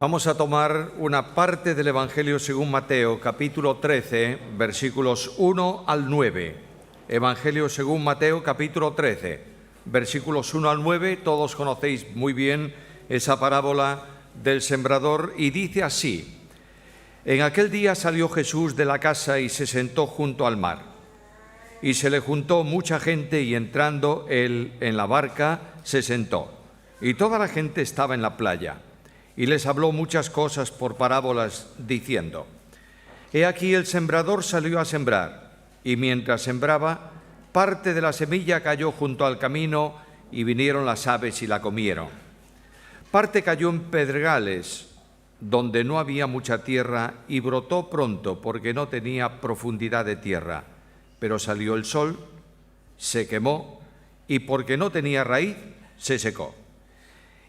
Vamos a tomar una parte del Evangelio según Mateo, capítulo 13, versículos 1 al 9. Evangelio según Mateo, capítulo 13, versículos 1 al 9. Todos conocéis muy bien esa parábola del sembrador y dice así: En aquel día salió Jesús de la casa y se sentó junto al mar. Y se le juntó mucha gente y entrando él en la barca se sentó. Y toda la gente estaba en la playa. Y les habló muchas cosas por parábolas, diciendo: He aquí el sembrador salió a sembrar, y mientras sembraba, parte de la semilla cayó junto al camino, y vinieron las aves y la comieron. Parte cayó en pedregales, donde no había mucha tierra, y brotó pronto, porque no tenía profundidad de tierra. Pero salió el sol, se quemó, y porque no tenía raíz, se secó.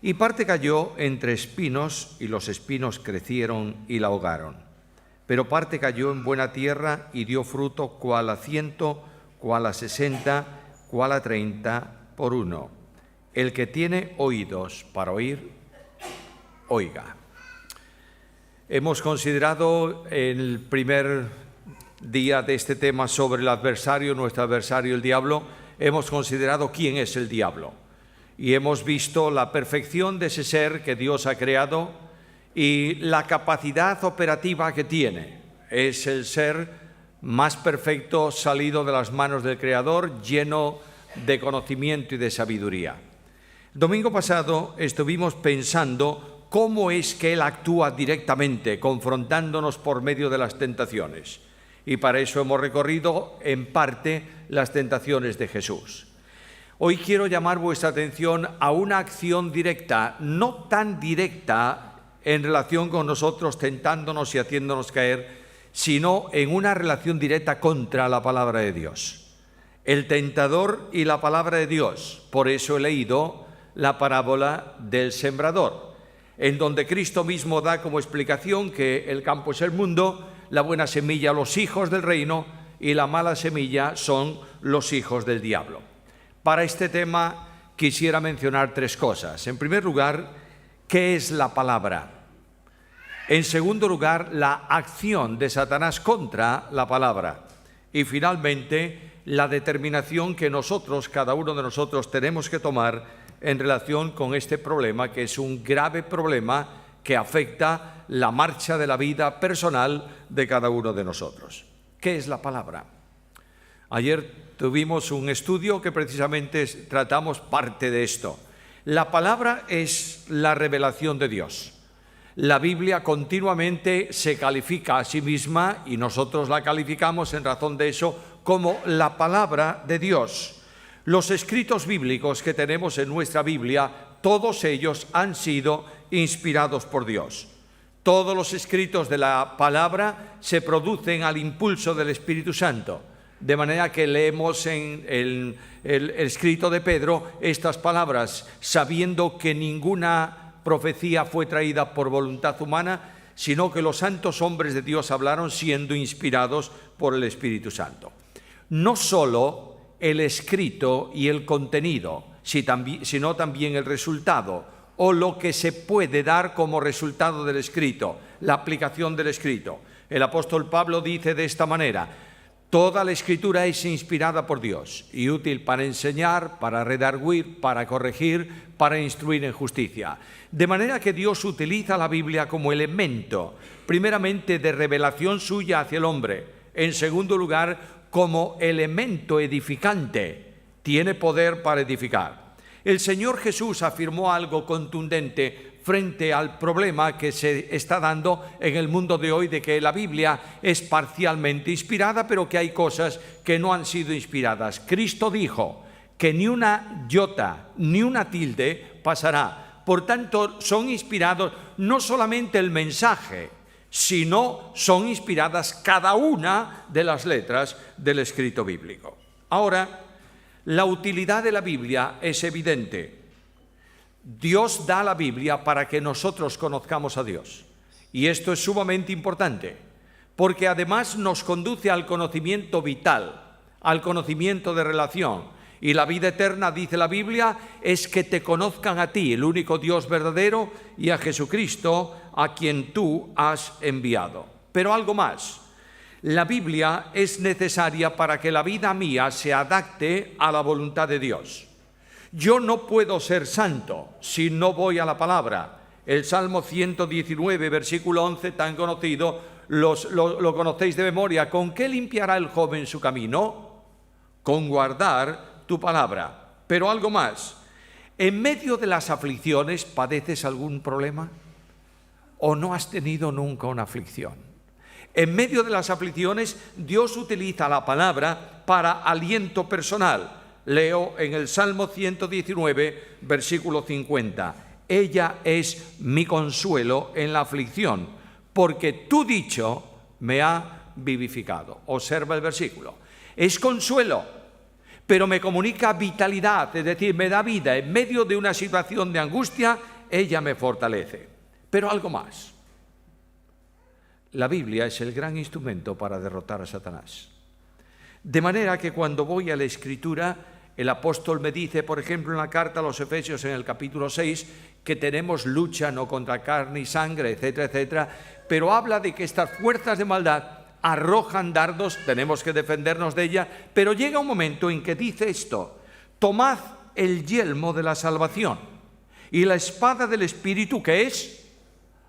Y parte cayó entre espinos, y los espinos crecieron y la ahogaron. Pero parte cayó en buena tierra y dio fruto, cuál a 100, cuál a 60, cuál a 30 por uno. El que tiene oídos para oír, oiga. Hemos considerado el primer día de este tema sobre el adversario, nuestro adversario el diablo. Hemos considerado quién es el diablo. Y hemos visto la perfección de ese ser que Dios ha creado y la capacidad operativa que tiene. Es el ser más perfecto salido de las manos del Creador, lleno de conocimiento y de sabiduría. El domingo pasado estuvimos pensando cómo es que Él actúa directamente, confrontándonos por medio de las tentaciones. Y para eso hemos recorrido en parte las tentaciones de Jesús. Hoy quiero llamar vuestra atención a una acción directa, no tan directa en relación con nosotros tentándonos y haciéndonos caer, sino en una relación directa contra la palabra de Dios. El tentador y la palabra de Dios. Por eso he leído la parábola del sembrador, en donde Cristo mismo da como explicación que el campo es el mundo, la buena semilla los hijos del reino y la mala semilla son los hijos del diablo. Para este tema quisiera mencionar tres cosas. En primer lugar, ¿qué es la palabra? En segundo lugar, la acción de Satanás contra la palabra. Y finalmente, la determinación que nosotros, cada uno de nosotros, tenemos que tomar en relación con este problema, que es un grave problema que afecta la marcha de la vida personal de cada uno de nosotros. ¿Qué es la palabra? Ayer tuvimos un estudio que precisamente tratamos parte de esto. La palabra es la revelación de Dios. La Biblia continuamente se califica a sí misma y nosotros la calificamos en razón de eso como la palabra de Dios. Los escritos bíblicos que tenemos en nuestra Biblia, todos ellos han sido inspirados por Dios. Todos los escritos de la palabra se producen al impulso del Espíritu Santo. De manera que leemos en el escrito de Pedro estas palabras, sabiendo que ninguna profecía fue traída por voluntad humana, sino que los santos hombres de Dios hablaron siendo inspirados por el Espíritu Santo. No solo el escrito y el contenido, sino también el resultado, o lo que se puede dar como resultado del escrito, la aplicación del escrito. El apóstol Pablo dice de esta manera: Toda la Escritura es inspirada por Dios y útil para enseñar, para redarguir, para corregir, para instruir en justicia. De manera que Dios utiliza la Biblia como elemento, primeramente de revelación suya hacia el hombre. En segundo lugar, como elemento edificante. Tiene poder para edificar. El Señor Jesús afirmó algo contundente frente al problema que se está dando en el mundo de hoy de que la Biblia es parcialmente inspirada, pero que hay cosas que no han sido inspiradas. Cristo dijo que ni una iota ni una tilde pasará. Por tanto, son inspirados no solamente el mensaje, sino son inspiradas cada una de las letras del escrito bíblico. Ahora, la utilidad de la Biblia es evidente. Dios da la Biblia para que nosotros conozcamos a Dios. Y esto es sumamente importante, porque además nos conduce al conocimiento vital, al conocimiento de relación, Y la vida eterna, dice la Biblia, es que te conozcan a ti, el único Dios verdadero, y a Jesucristo, a quien tú has enviado. Pero algo más. La Biblia es necesaria para que la vida mía se adapte a la voluntad de Dios. Yo no puedo ser santo si no voy a la palabra. El Salmo 119, versículo 11, tan conocido, lo conocéis de memoria. ¿Con qué limpiará el joven su camino? Con guardar tu palabra. Pero algo más. ¿En medio de las aflicciones padeces algún problema? ¿O no has tenido nunca una aflicción? En medio de las aflicciones, Dios utiliza la palabra para aliento personal. Leo en el Salmo 119, versículo 50. Ella es mi consuelo en la aflicción, porque tu dicho me ha vivificado. Observa el versículo. Es consuelo, pero me comunica vitalidad, es decir, me da vida. En medio de una situación de angustia, ella me fortalece. Pero algo más. La Biblia es el gran instrumento para derrotar a Satanás. De manera que cuando voy a la Escritura, el apóstol me dice, por ejemplo, en la carta a los Efesios en el capítulo 6, que tenemos lucha no contra carne y sangre, etcétera, etcétera, pero habla de que estas fuerzas de maldad arrojan dardos, tenemos que defendernos de ella, pero llega un momento en que dice esto: tomad el yelmo de la salvación y la espada del Espíritu, que es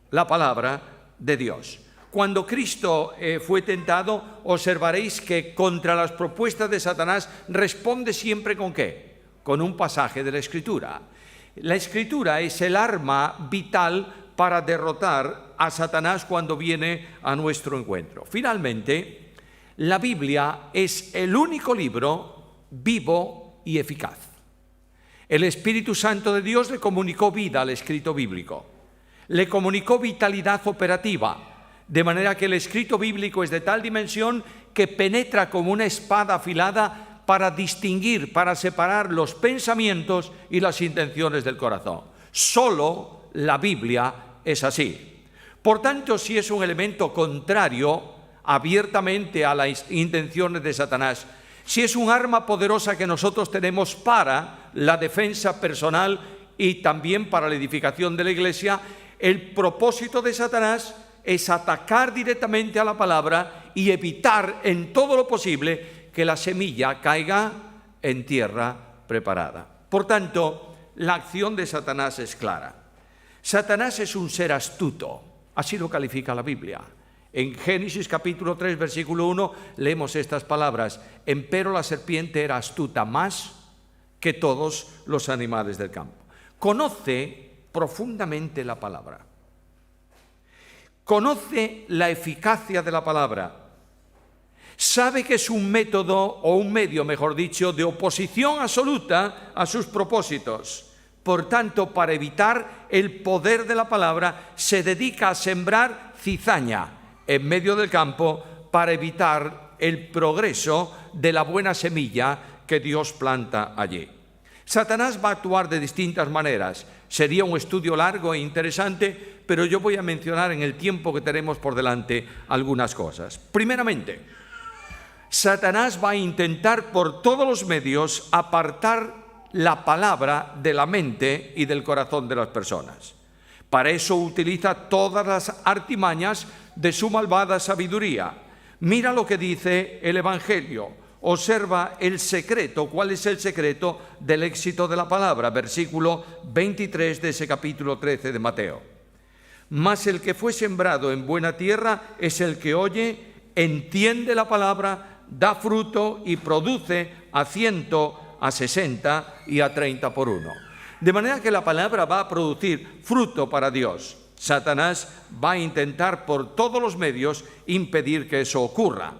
la palabra de Dios. Cuando Cristo fue tentado, observaréis que contra las propuestas de Satanás responde siempre ¿con qué? Con un pasaje de la Escritura. La Escritura es el arma vital para derrotar a Satanás cuando viene a nuestro encuentro. Finalmente, la Biblia es el único libro vivo y eficaz. El Espíritu Santo de Dios le comunicó vida al escrito bíblico, le comunicó vitalidad operativa, de manera que el escrito bíblico es de tal dimensión que penetra como una espada afilada para distinguir, para separar los pensamientos y las intenciones del corazón. Solo la Biblia es así. Por tanto, si es un elemento contrario abiertamente a las intenciones de Satanás, si es un arma poderosa que nosotros tenemos para la defensa personal y también para la edificación de la Iglesia, el propósito de Satanás es atacar directamente a la palabra y evitar en todo lo posible que la semilla caiga en tierra preparada. Por tanto, la acción de Satanás es clara. Satanás es un ser astuto, así lo califica la Biblia. En Génesis capítulo 3, versículo 1, leemos estas palabras: empero la serpiente era astuta más que todos los animales del campo. Conoce profundamente la palabra. Conoce la eficacia de la palabra. Sabe que es un método, o un medio, mejor dicho, de oposición absoluta a sus propósitos. Por tanto, para evitar el poder de la palabra, se dedica a sembrar cizaña en medio del campo para evitar el progreso de la buena semilla que Dios planta allí. Satanás va a actuar de distintas maneras. Sería un estudio largo e interesante, pero yo voy a mencionar en el tiempo que tenemos por delante algunas cosas. Primeramente, Satanás va a intentar por todos los medios apartar la palabra de la mente y del corazón de las personas. Para eso utiliza todas las artimañas de su malvada sabiduría. Mira lo que dice el Evangelio. Observa el secreto. ¿Cuál es el secreto del éxito de la palabra? Versículo 23 de ese capítulo 13 de Mateo. Mas el que fue sembrado en buena tierra es el que oye, entiende la palabra, da fruto y produce a 100, a 60 y a 30 por uno. De manera que la palabra va a producir fruto para Dios. Satanás va a intentar por todos los medios impedir que eso ocurra.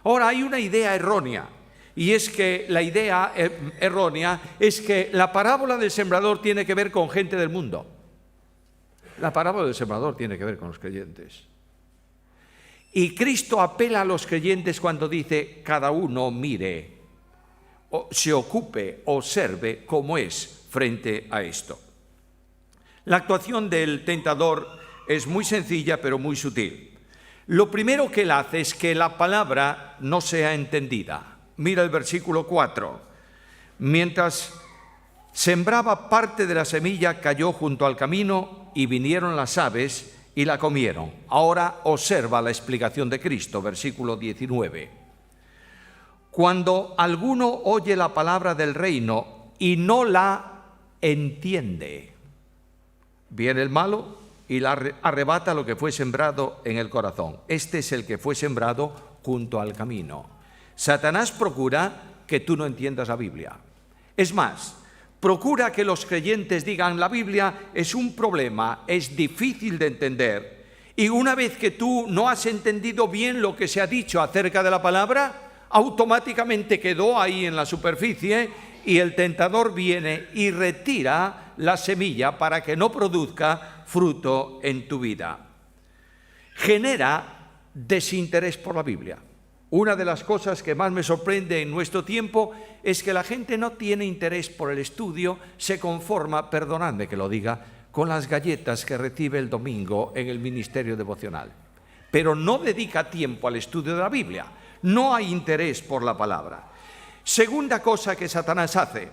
Ahora, hay una idea errónea, y es que la idea errónea es que la parábola del sembrador tiene que ver con gente del mundo. La parábola del sembrador tiene que ver con los creyentes. Y Cristo apela a los creyentes cuando dice: cada uno mire, o se ocupe, observe cómo es frente a esto. La actuación del tentador es muy sencilla pero muy sutil. Lo primero que él hace es que la palabra no sea entendida. Mira el versículo 4. Mientras sembraba, parte de la semilla cayó junto al camino y vinieron las aves y la comieron. Ahora observa la explicación de Cristo, versículo 19. Cuando alguno oye la palabra del reino y no la entiende, viene el malo y arrebata lo que fue sembrado en el corazón. Este es el que fue sembrado junto al camino. Satanás procura que tú no entiendas la Biblia. Es más, procura que los creyentes digan: la Biblia es un problema, es difícil de entender. Y una vez que tú no has entendido bien lo que se ha dicho acerca de la palabra, automáticamente quedó ahí en la superficie y el tentador viene y retira la semilla para que no produzca fruto en tu vida. Genera desinterés por la Biblia. Una de las cosas que más me sorprende en nuestro tiempo es que la gente no tiene interés por el estudio, se conforma, perdonadme que lo diga, con las galletas que recibe el domingo en el ministerio devocional. Pero no dedica tiempo al estudio de la Biblia, no hay interés por la palabra. Segunda cosa que Satanás hace,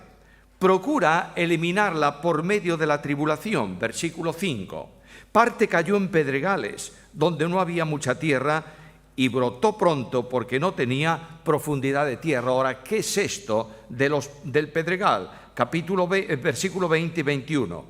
procura eliminarla por medio de la tribulación, versículo 5. Parte cayó en pedregales, donde no había mucha tierra, y brotó pronto porque no tenía profundidad de tierra. Ahora, ¿qué es esto del pedregal? Versículo 20 y 21.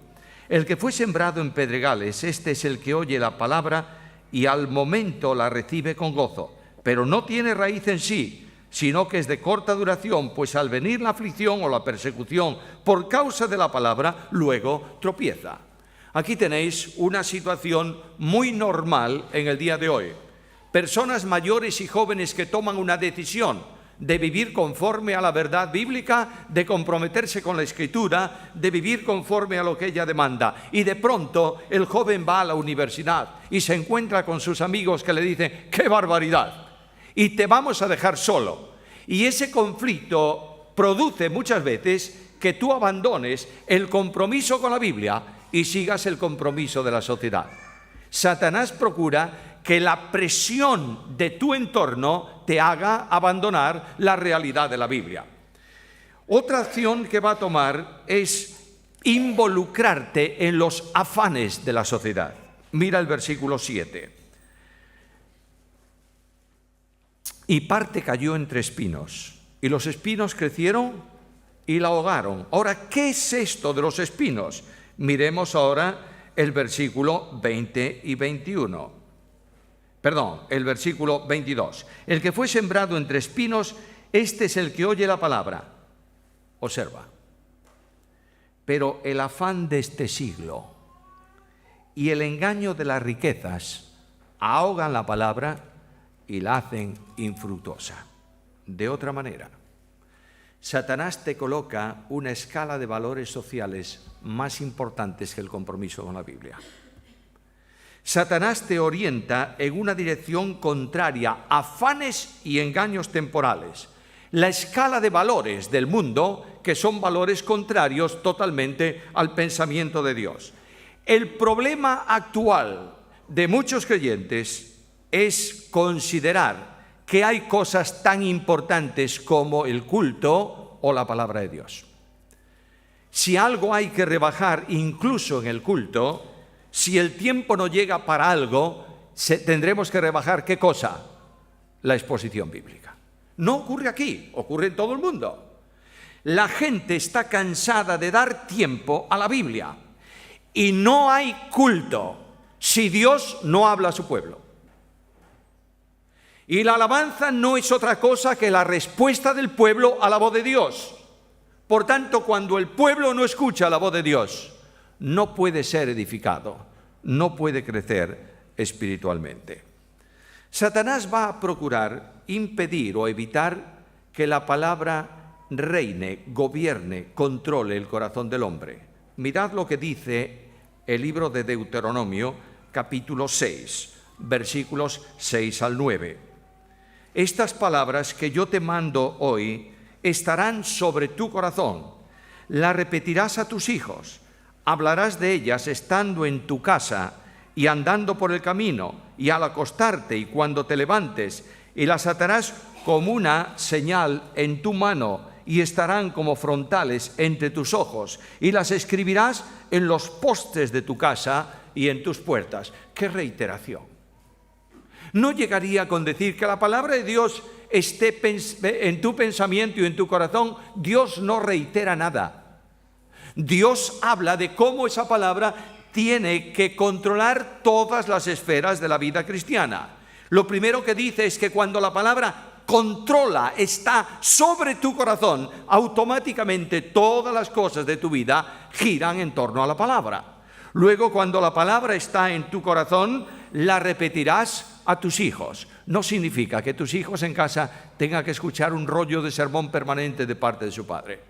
El que fue sembrado en pedregales, este es el que oye la palabra y al momento la recibe con gozo, pero no tiene raíz en sí, sino que es de corta duración, pues al venir la aflicción o la persecución por causa de la palabra, luego tropieza. Aquí tenéis una situación muy normal en el día de hoy. Personas mayores y jóvenes que toman una decisión de vivir conforme a la verdad bíblica, de comprometerse con la Escritura, de vivir conforme a lo que ella demanda. Y de pronto el joven va a la universidad y se encuentra con sus amigos que le dicen: ¡qué barbaridad! Y te vamos a dejar solo. Y ese conflicto produce muchas veces que tú abandones el compromiso con la Biblia y sigas el compromiso de la sociedad. Satanás procura que la presión de tu entorno te haga abandonar la realidad de la Biblia. Otra acción que va a tomar es involucrarte en los afanes de la sociedad. Mira el versículo 7. Y parte cayó entre espinos, y los espinos crecieron y la ahogaron. Ahora, ¿qué es esto de los espinos? Miremos ahora el versículo 20 y 21. El versículo 22. El que fue sembrado entre espinos, este es el que oye la palabra. Observa. Pero el afán de este siglo y el engaño de las riquezas ahogan la palabra y la hacen infructuosa. De otra manera, Satanás te coloca una escala de valores sociales más importantes que el compromiso con la Biblia. Satanás te orienta en una dirección contraria, afanes y engaños temporales. La escala de valores del mundo, que son valores contrarios totalmente al pensamiento de Dios. El problema actual de muchos creyentes es considerar que hay cosas tan importantes como el culto o la palabra de Dios. Si algo hay que rebajar incluso en el culto, si el tiempo no llega para algo, tendremos que rebajar ¿qué cosa? La exposición bíblica. No ocurre aquí, ocurre en todo el mundo. La gente está cansada de dar tiempo a la Biblia y no hay culto si Dios no habla a su pueblo. Y la alabanza no es otra cosa que la respuesta del pueblo a la voz de Dios. Por tanto, cuando el pueblo no escucha la voz de Dios, no puede ser edificado, no puede crecer espiritualmente. Satanás va a procurar impedir o evitar que la palabra reine, gobierne, controle el corazón del hombre. Mirad lo que dice el libro de Deuteronomio, capítulo 6, versículos 6 al 9. Estas palabras que yo te mando hoy estarán sobre tu corazón, las repetirás a tus hijos, hablarás de ellas estando en tu casa y andando por el camino y al acostarte y cuando te levantes, y las atarás como una señal en tu mano y estarán como frontales entre tus ojos, y las escribirás en los postes de tu casa y en tus puertas. ¡Qué reiteración! No llegaría con decir que la palabra de Dios esté en tu pensamiento y en tu corazón. Dios no reitera nada. Dios habla de cómo esa palabra tiene que controlar todas las esferas de la vida cristiana. Lo primero que dice es que cuando la palabra controla, está sobre tu corazón, automáticamente todas las cosas de tu vida giran en torno a la palabra. Luego, cuando la palabra está en tu corazón, la repetirás a tus hijos. No significa que tus hijos en casa tengan que escuchar un rollo de sermón permanente de parte de su padre.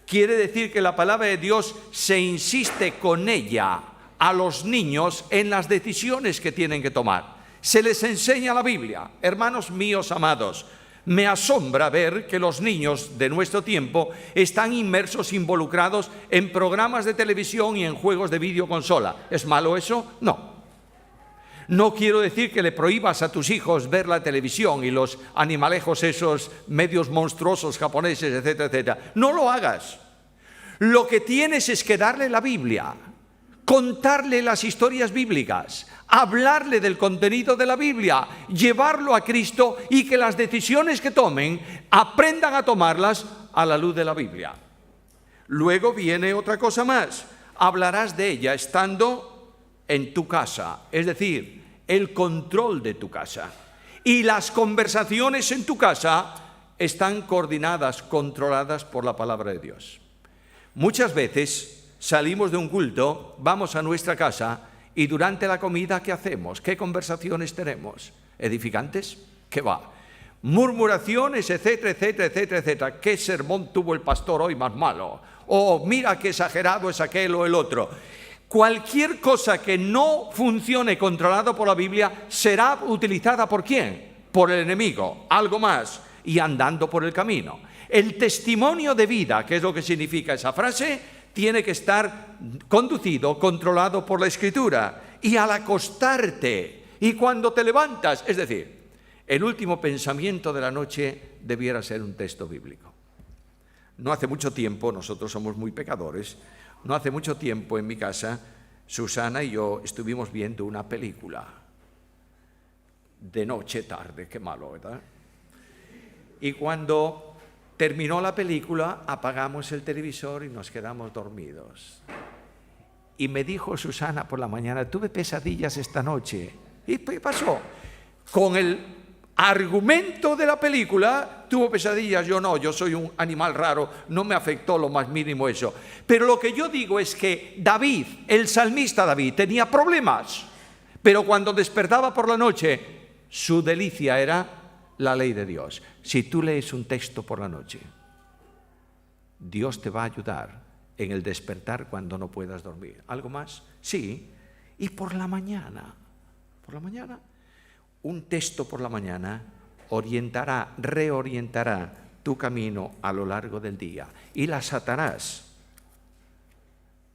Quiere decir que la palabra de Dios se insiste con ella a los niños en las decisiones que tienen que tomar. Se les enseña la Biblia. Hermanos míos amados, me asombra ver que los niños de nuestro tiempo están inmersos, involucrados en programas de televisión y en juegos de videoconsola. ¿Es malo eso? No. No quiero decir que le prohíbas a tus hijos ver la televisión y los animalejos esos medios monstruosos japoneses, etcétera, etcétera. No lo hagas. Lo que tienes es que darle la Biblia, contarle las historias bíblicas, hablarle del contenido de la Biblia, llevarlo a Cristo y que las decisiones que tomen aprendan a tomarlas a la luz de la Biblia. Luego viene otra cosa más. Hablarás de ella estando en tu casa, es decir, el control de tu casa. Y las conversaciones en tu casa están coordinadas, controladas por la palabra de Dios. Muchas veces salimos de un culto, vamos a nuestra casa y durante la comida, ¿qué hacemos? ¿Qué conversaciones tenemos? ¿Edificantes? ¿Qué va? Murmuraciones, etcétera, etcétera, etcétera, etcétera. ¿Qué sermón tuvo el pastor hoy más malo? O mira qué exagerado es aquel o el otro. Cualquier cosa que no funcione controlado por la Biblia será utilizada ¿por quién? Por el enemigo, algo más, y andando por el camino. El testimonio de vida, que es lo que significa esa frase, tiene que estar conducido, controlado por la Escritura. Y al acostarte y cuando te levantas, es decir, el último pensamiento de la noche debiera ser un texto bíblico. No hace mucho tiempo, nosotros somos muy pecadores, no hace mucho tiempo en mi casa, Susana y yo estuvimos viendo una película. De noche, tarde, qué malo, ¿verdad? Y cuando terminó la película, apagamos el televisor y nos quedamos dormidos. Y me dijo Susana por la mañana, tuve pesadillas esta noche. ¿Y qué pasó? Con el argumento de la película, tuvo pesadillas, yo no, yo soy un animal raro, no me afectó lo más mínimo eso. Pero lo que yo digo es que David, el salmista David, tenía problemas, pero cuando despertaba por la noche, su delicia era la ley de Dios. Si tú lees un texto por la noche, Dios te va a ayudar en el despertar cuando no puedas dormir. ¿Algo más? Sí. Y por la mañana, un texto por la mañana reorientará tu camino a lo largo del día y las atarás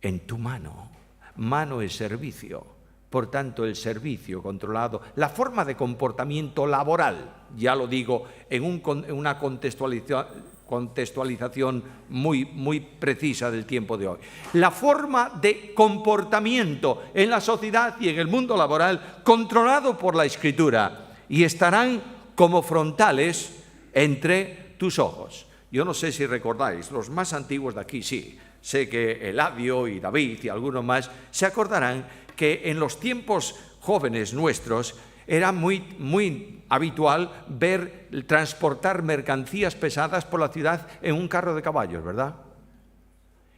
en tu mano. Mano es servicio, por tanto el servicio controlado, la forma de comportamiento laboral, ya lo digo en una contextualización muy precisa del tiempo de hoy. La forma de comportamiento en la sociedad y en el mundo laboral controlado por la Escritura y estarán como frontales entre tus ojos. Yo no sé si recordáis, los más antiguos de aquí sí, sé que Eladio y David y algunos más se acordarán que en los tiempos jóvenes nuestros era muy habitual ver transportar mercancías pesadas por la ciudad en un carro de caballos, ¿verdad?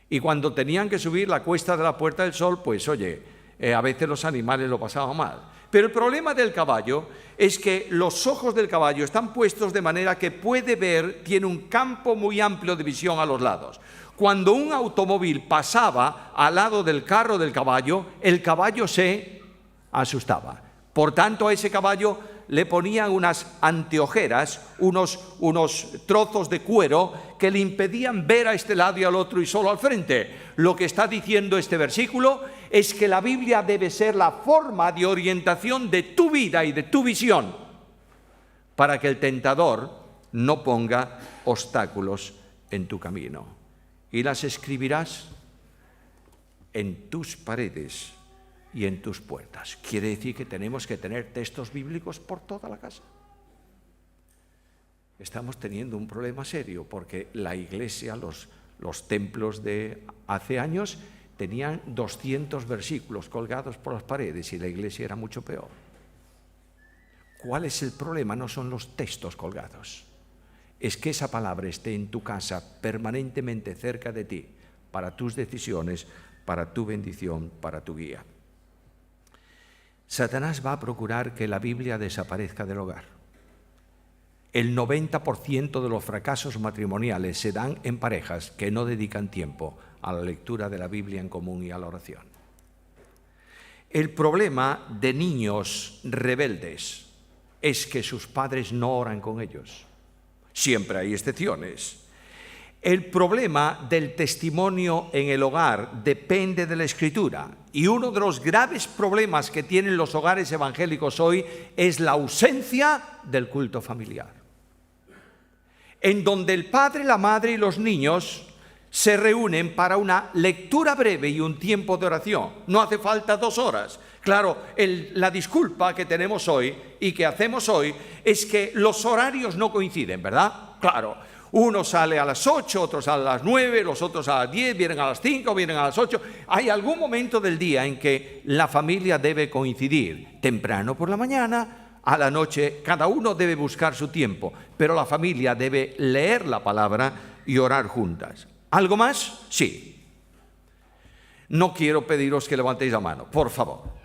Y cuando tenían que subir la cuesta de la Puerta del Sol, pues oye, a veces los animales lo pasaban mal. Pero el problema del caballo es que los ojos del caballo están puestos de manera que puede ver, tiene un campo muy amplio de visión a los lados. Cuando un automóvil pasaba al lado del carro del caballo, el caballo se asustaba. Por tanto, a ese caballo le ponían unas anteojeras, unos trozos de cuero que le impedían ver a este lado y al otro y solo al frente. Lo que está diciendo este versículo es que la Biblia debe ser la forma de orientación de tu vida y de tu visión para que el tentador no ponga obstáculos en tu camino y las escribirás en tus paredes y en tus puertas. Quiere decir que tenemos que tener textos bíblicos por toda la casa. Estamos teniendo un problema serio porque la iglesia, los templos de hace años tenían 200 versículos colgados por las paredes y la iglesia era mucho peor. ¿Cuál es el problema? No son los textos colgados. Es que esa palabra esté en tu casa permanentemente cerca de ti para tus decisiones, para tu bendición, para tu guía. Satanás va a procurar que la Biblia desaparezca del hogar. El 90% de los fracasos matrimoniales se dan en parejas que no dedican tiempo a la lectura de la Biblia en común y a la oración. El problema de niños rebeldes es que sus padres no oran con ellos. Siempre hay excepciones. El problema del testimonio en el hogar depende de la Escritura. Y uno de los graves problemas que tienen los hogares evangélicos hoy es la ausencia del culto familiar, en donde el padre, la madre y los niños se reúnen para una lectura breve y un tiempo de oración. No hace falta 2 horas. Claro, la disculpa que tenemos hoy y que hacemos hoy es que los horarios no coinciden, ¿verdad? Claro, uno sale a las 8, otros a las 9, los otros a las 10, vienen a las 5, vienen a las 8. Hay algún momento del día en que la familia debe coincidir, temprano por la mañana, a la noche, cada uno debe buscar su tiempo, pero la familia debe leer la palabra y orar juntas. ¿Algo más? Sí. No quiero pediros que levantéis la mano, por favor.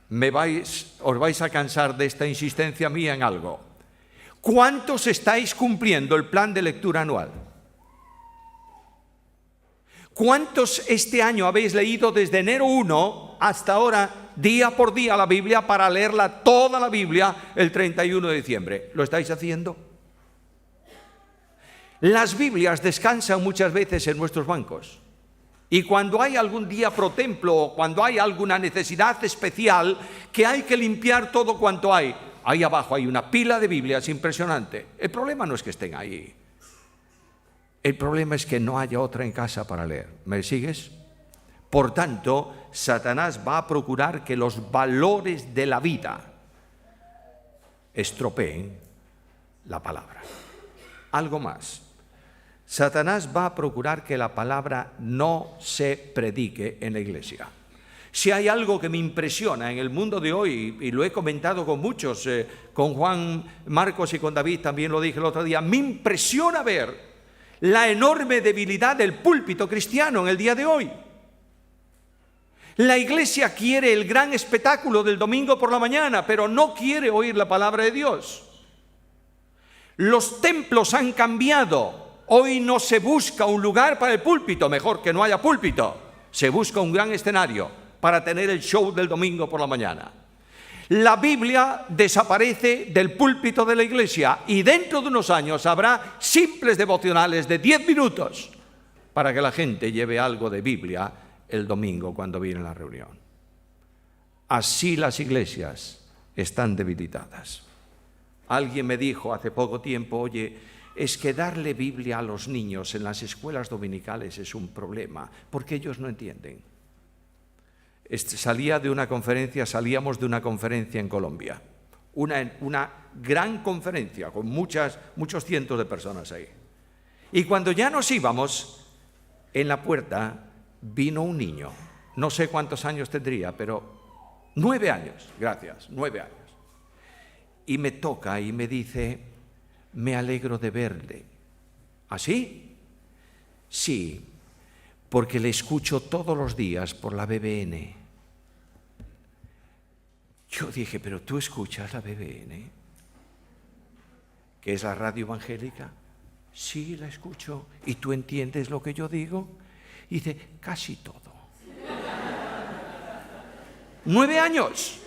Os vais a cansar de esta insistencia mía en algo. ¿Cuántos estáis cumpliendo el plan de lectura anual? ¿Cuántos este año habéis leído desde enero 1 hasta ahora, día por día, la Biblia para leerla toda la Biblia el 31 de diciembre? ¿Lo estáis haciendo? Las Biblias descansan muchas veces en nuestros bancos. Y cuando hay algún día pro templo o cuando hay alguna necesidad especial que hay que limpiar todo cuanto hay, ahí abajo hay una pila de Biblias impresionante. El problema no es que estén ahí. El problema es que no haya otra en casa para leer. ¿Me sigues? Por tanto, Satanás va a procurar que los valores de la vida estropeen la palabra. Algo más. Satanás va a procurar que la palabra no se predique en la iglesia. Si hay algo que me impresiona en el mundo de hoy, y lo he comentado con muchos, con Juan Marcos y con David, también lo dije el otro día, me impresiona ver la enorme debilidad del púlpito cristiano en el día de hoy. La iglesia quiere el gran espectáculo del domingo por la mañana, pero no quiere oír la palabra de Dios. Los templos han cambiado. Hoy no se busca un lugar para el púlpito, mejor que no haya púlpito. Se busca un gran escenario para tener el show del domingo por la mañana. La Biblia desaparece del púlpito de la iglesia y dentro de unos años habrá simples devocionales de 10 minutos para que la gente lleve algo de Biblia el domingo cuando viene la reunión. Así las iglesias están debilitadas. Alguien me dijo hace poco tiempo, oye, es que darle Biblia a los niños en las escuelas dominicales es un problema, porque ellos no entienden. Salíamos de una conferencia en Colombia, una gran conferencia con muchos cientos de personas ahí. Y cuando ya nos íbamos, en la puerta vino un niño, no sé cuántos años tendría, pero 9 años, gracias, 9 años. Y me toca y me dice, me alegro de verle. ¿Así? Sí, porque le escucho todos los días por la BBN. Yo dije, pero tú escuchas la BBN, que es la radio evangélica. Sí, la escucho. ¿Y tú entiendes lo que yo digo? Y dice, casi todo. 9 años.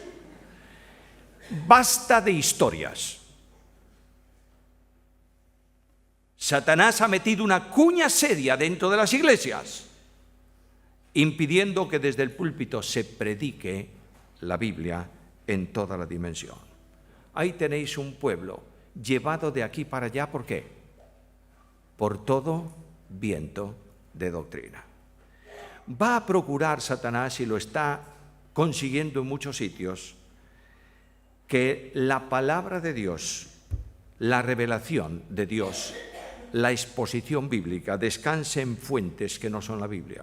Basta de historias. Satanás ha metido una cuña seria dentro de las iglesias, impidiendo que desde el púlpito se predique la Biblia en toda la dimensión. Ahí tenéis un pueblo llevado de aquí para allá, ¿por qué? Por todo viento de doctrina. Va a procurar Satanás, y lo está consiguiendo en muchos sitios, que la palabra de Dios, la revelación de Dios, la exposición bíblica, descanse en fuentes que no son la Biblia.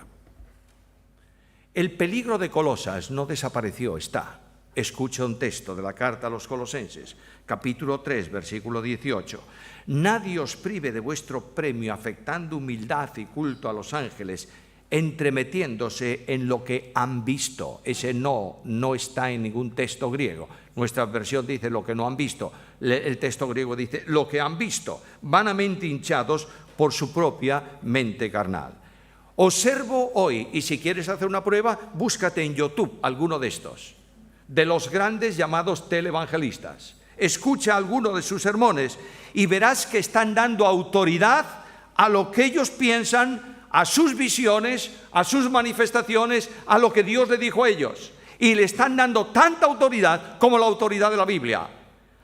El peligro de Colosas no desapareció, está. Escucha un texto de la carta a los Colosenses, capítulo 3, versículo 18. Nadie os prive de vuestro premio, afectando humildad y culto a los ángeles, entremetiéndose en lo que han visto. Ese no está en ningún texto griego. Nuestra versión dice lo que no han visto. El texto griego dice lo que han visto, vanamente hinchados por su propia mente carnal. Observo hoy, y si quieres hacer una prueba, búscate en YouTube alguno de estos, de los grandes llamados televangelistas. Escucha alguno de sus sermones y verás que están dando autoridad a lo que ellos piensan, a sus visiones, a sus manifestaciones, a lo que Dios le dijo a ellos. Y le están dando tanta autoridad como la autoridad de la Biblia.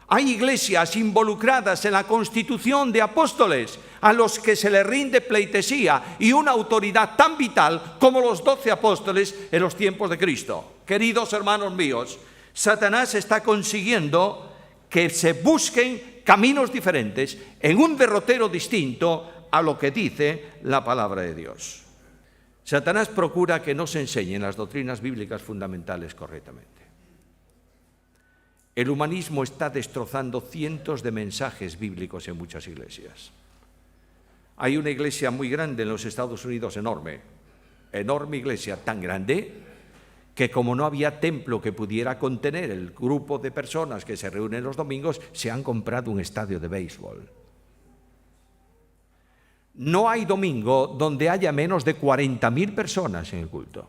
Hay iglesias involucradas en la constitución de apóstoles a los que se les rinde pleitesía y una autoridad tan vital como los 12 apóstoles en los tiempos de Cristo. Queridos hermanos míos, Satanás está consiguiendo que se busquen caminos diferentes en un derrotero distinto a lo que dice la palabra de Dios. Satanás procura que no se enseñen las doctrinas bíblicas fundamentales correctamente. El humanismo está destrozando cientos de mensajes bíblicos en muchas iglesias. Hay una iglesia muy grande en los Estados Unidos, enorme iglesia, tan grande que como no había templo que pudiera contener el grupo de personas que se reúnen los domingos, se han comprado un estadio de béisbol. No hay domingo donde haya menos de 40.000 personas en el culto.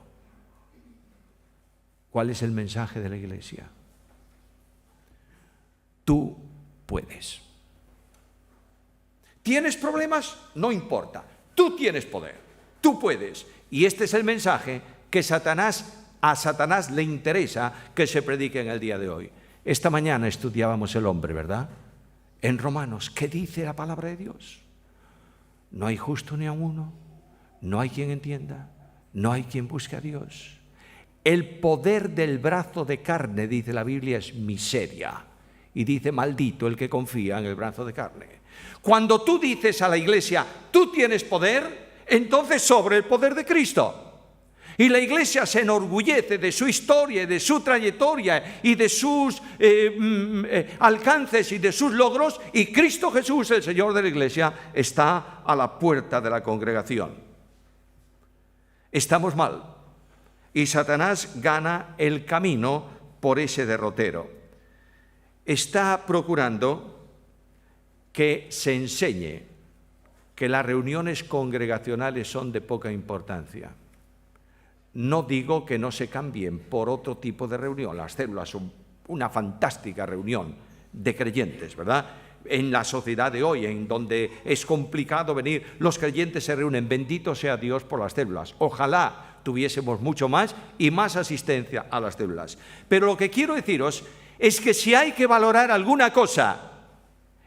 ¿Cuál es el mensaje de la iglesia? Tú puedes. ¿Tienes problemas? No importa. Tú tienes poder. Tú puedes. Y este es el mensaje que a Satanás le interesa que se predique en el día de hoy. Esta mañana estudiábamos el hombre, ¿verdad? En Romanos, ¿qué dice la palabra de Dios? No hay justo ni a uno, no hay quien entienda, no hay quien busque a Dios. El poder del brazo de carne, dice la Biblia, es miseria. Y dice, maldito el que confía en el brazo de carne. Cuando tú dices a la iglesia, tú tienes poder, entonces sobre el poder de Cristo. Y la iglesia se enorgullece de su historia y de su trayectoria y de sus alcances y de sus logros, y Cristo Jesús, el Señor de la iglesia, está a la puerta de la congregación. Estamos mal y Satanás gana el camino por ese derrotero. Está procurando que se enseñe que las reuniones congregacionales son de poca importancia. No digo que no se cambien por otro tipo de reunión. Las células son una fantástica reunión de creyentes, ¿verdad? En la sociedad de hoy, en donde es complicado venir, los creyentes se reúnen. Bendito sea Dios por las células. Ojalá tuviésemos mucho más y más asistencia a las células. Pero lo que quiero deciros es que si hay que valorar alguna cosa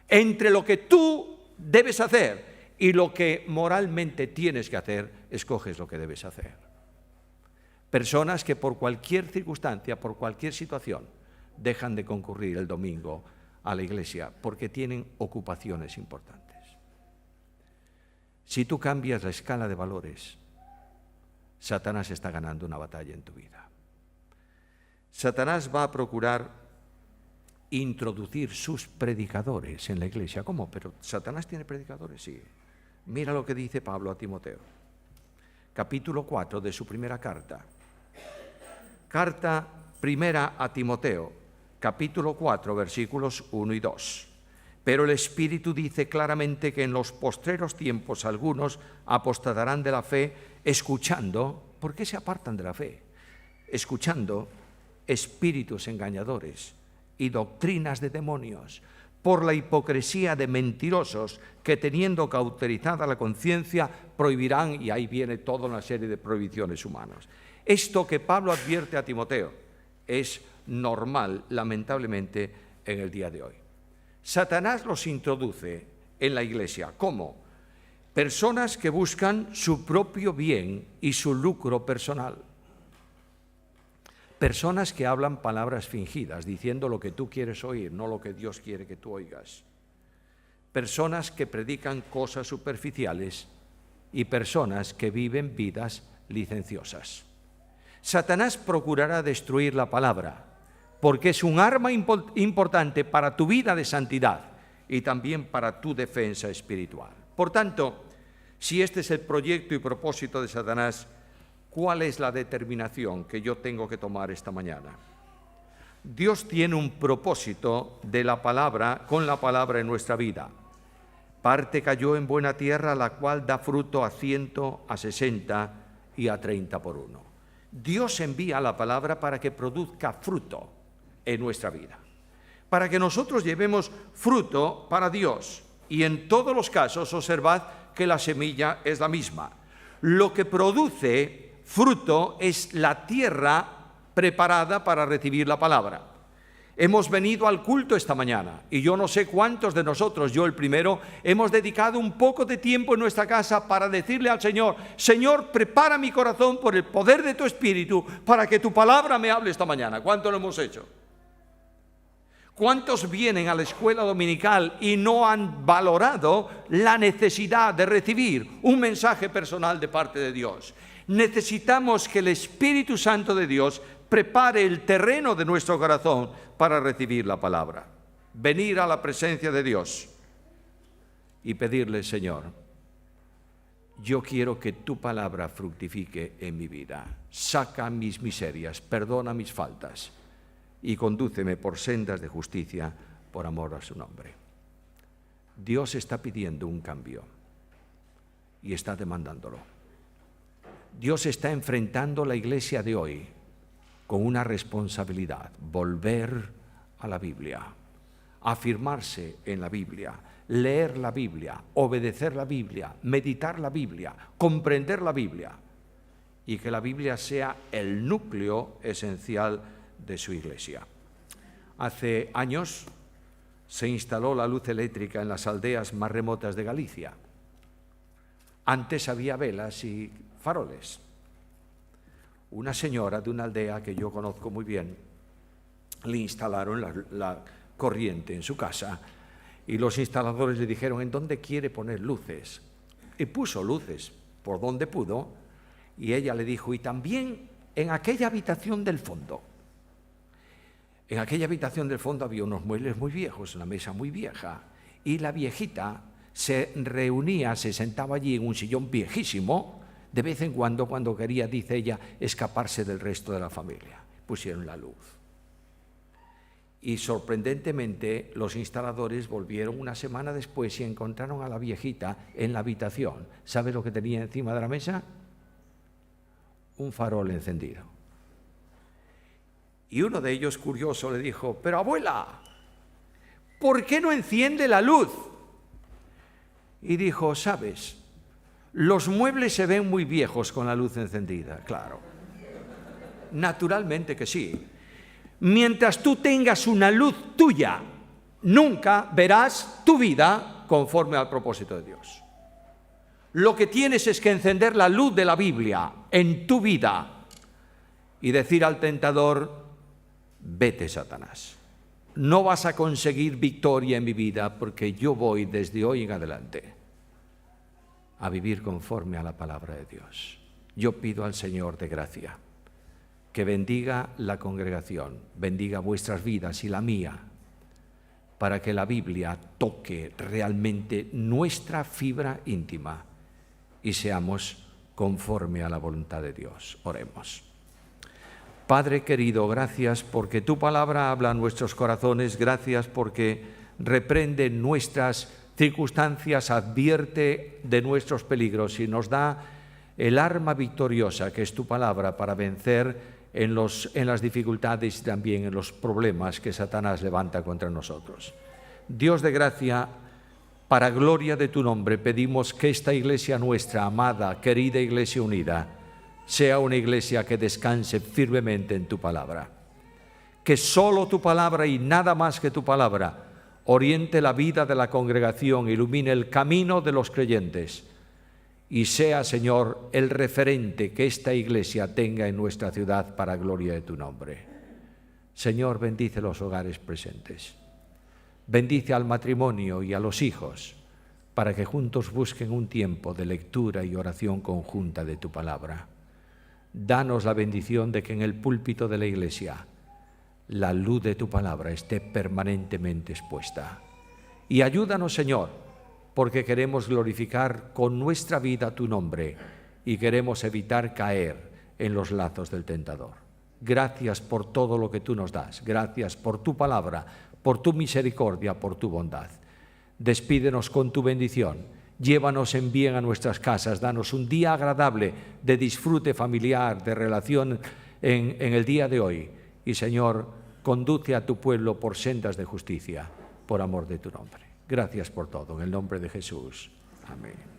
entre lo que tú debes hacer y lo que moralmente tienes que hacer, escoges lo que debes hacer. Personas que por cualquier circunstancia, por cualquier situación, dejan de concurrir el domingo a la iglesia porque tienen ocupaciones importantes. Si tú cambias la escala de valores, Satanás está ganando una batalla en tu vida. Satanás va a procurar introducir sus predicadores en la iglesia. ¿Cómo? ¿Pero Satanás tiene predicadores? Sí. Mira lo que dice Pablo a Timoteo. Capítulo 4 de su primera carta. Carta primera a Timoteo, capítulo 4, versículos 1 y 2. Pero el Espíritu dice claramente que en los postreros tiempos algunos apostatarán de la fe, escuchando. ¿Por qué se apartan de la fe? Escuchando espíritus engañadores y doctrinas de demonios, por la hipocresía de mentirosos que, teniendo cauterizada la conciencia, prohibirán, y ahí viene toda una serie de prohibiciones humanas. Esto que Pablo advierte a Timoteo es normal, lamentablemente, en el día de hoy. Satanás los introduce en la iglesia. ¿Cómo? Personas que buscan su propio bien y su lucro personal. Personas que hablan palabras fingidas, diciendo lo que tú quieres oír, no lo que Dios quiere que tú oigas. Personas que predican cosas superficiales y personas que viven vidas licenciosas. Satanás procurará destruir la palabra, porque es un arma importante para tu vida de santidad y también para tu defensa espiritual. Por tanto, si este es el proyecto y propósito de Satanás, ¿cuál es la determinación que yo tengo que tomar esta mañana? Dios tiene un propósito de la palabra, con la palabra en nuestra vida. Parte cayó en buena tierra, la cual da fruto a 100, a 60 y a 30 por uno. Dios envía la palabra para que produzca fruto en nuestra vida, para que nosotros llevemos fruto para Dios. Y en todos los casos, observad que la semilla es la misma. Lo que produce fruto es la tierra preparada para recibir la palabra. Hemos venido al culto esta mañana y yo no sé cuántos de nosotros, yo el primero, hemos dedicado un poco de tiempo en nuestra casa para decirle al Señor: Señor, prepara mi corazón por el poder de tu Espíritu para que tu palabra me hable esta mañana. ¿Cuánto lo hemos hecho? ¿Cuántos vienen a la escuela dominical y no han valorado la necesidad de recibir un mensaje personal de parte de Dios? Necesitamos que el Espíritu Santo de Dios prepare el terreno de nuestro corazón para recibir la palabra. Venir a la presencia de Dios y pedirle: Señor, yo quiero que tu palabra fructifique en mi vida. Saca mis miserias, perdona mis faltas y condúceme por sendas de justicia por amor a su nombre. Dios está pidiendo un cambio y está demandándolo. Dios está enfrentando la iglesia de hoy con una responsabilidad: volver a la Biblia, afirmarse en la Biblia, leer la Biblia, obedecer la Biblia, meditar la Biblia, comprender la Biblia, y que la Biblia sea el núcleo esencial de su iglesia. Hace años se instaló la luz eléctrica en las aldeas más remotas de Galicia. Antes había velas y faroles. Una señora de una aldea que yo conozco muy bien, le instalaron la corriente en su casa y los instaladores le dijeron: ¿en dónde quiere poner luces? Y puso luces por donde pudo, y ella le dijo: y también en aquella habitación del fondo. En aquella habitación del fondo había unos muebles muy viejos, una mesa muy vieja, y la viejita se reunía, se sentaba allí en un sillón viejísimo, de vez en cuando quería, dice ella, escaparse del resto de la familia. Pusieron la luz. Y sorprendentemente los instaladores volvieron una semana después y encontraron a la viejita en la habitación. ¿Sabe lo que tenía encima de la mesa? Un farol encendido. Y uno de ellos, curioso, le dijo: pero abuela, ¿por qué no enciende la luz? Y dijo: ¿sabes? Los muebles se ven muy viejos con la luz encendida. Claro, naturalmente que sí. Mientras tú tengas una luz tuya, nunca verás tu vida conforme al propósito de Dios. Lo que tienes es que encender la luz de la Biblia en tu vida y decir al tentador: vete, Satanás, no vas a conseguir victoria en mi vida, porque yo voy desde hoy en adelante a vivir conforme a la palabra de Dios. Yo pido al Señor de gracia que bendiga la congregación, bendiga vuestras vidas y la mía, para que la Biblia toque realmente nuestra fibra íntima y seamos conforme a la voluntad de Dios. Oremos. Padre querido, gracias porque tu palabra habla a nuestros corazones, gracias porque reprende nuestras circunstancias, advierte de nuestros peligros y nos da el arma victoriosa que es tu palabra para vencer en las dificultades y también en los problemas que Satanás levanta contra nosotros. Dios de gracia, para gloria de tu nombre, pedimos que esta iglesia nuestra, amada, querida Iglesia Unida, sea una iglesia que descanse firmemente en tu palabra. Que solo tu palabra y nada más que tu palabra oriente la vida de la congregación, ilumine el camino de los creyentes, y sea, Señor, el referente que esta Iglesia tenga en nuestra ciudad para gloria de tu nombre. Señor, bendice los hogares presentes. Bendice al matrimonio y a los hijos, para que juntos busquen un tiempo de lectura y oración conjunta de tu palabra. Danos la bendición de que en el púlpito de la Iglesia la luz de tu palabra esté permanentemente expuesta. Y ayúdanos, Señor, porque queremos glorificar con nuestra vida tu nombre y queremos evitar caer en los lazos del tentador. Gracias por todo lo que tú nos das. Gracias por tu palabra, por tu misericordia, por tu bondad. Despídenos con tu bendición. Llévanos en bien a nuestras casas. Danos un día agradable de disfrute familiar, de relación en el día de hoy. Y, Señor, conduce a tu pueblo por sendas de justicia, por amor de tu nombre. Gracias por todo. En el nombre de Jesús. Amén.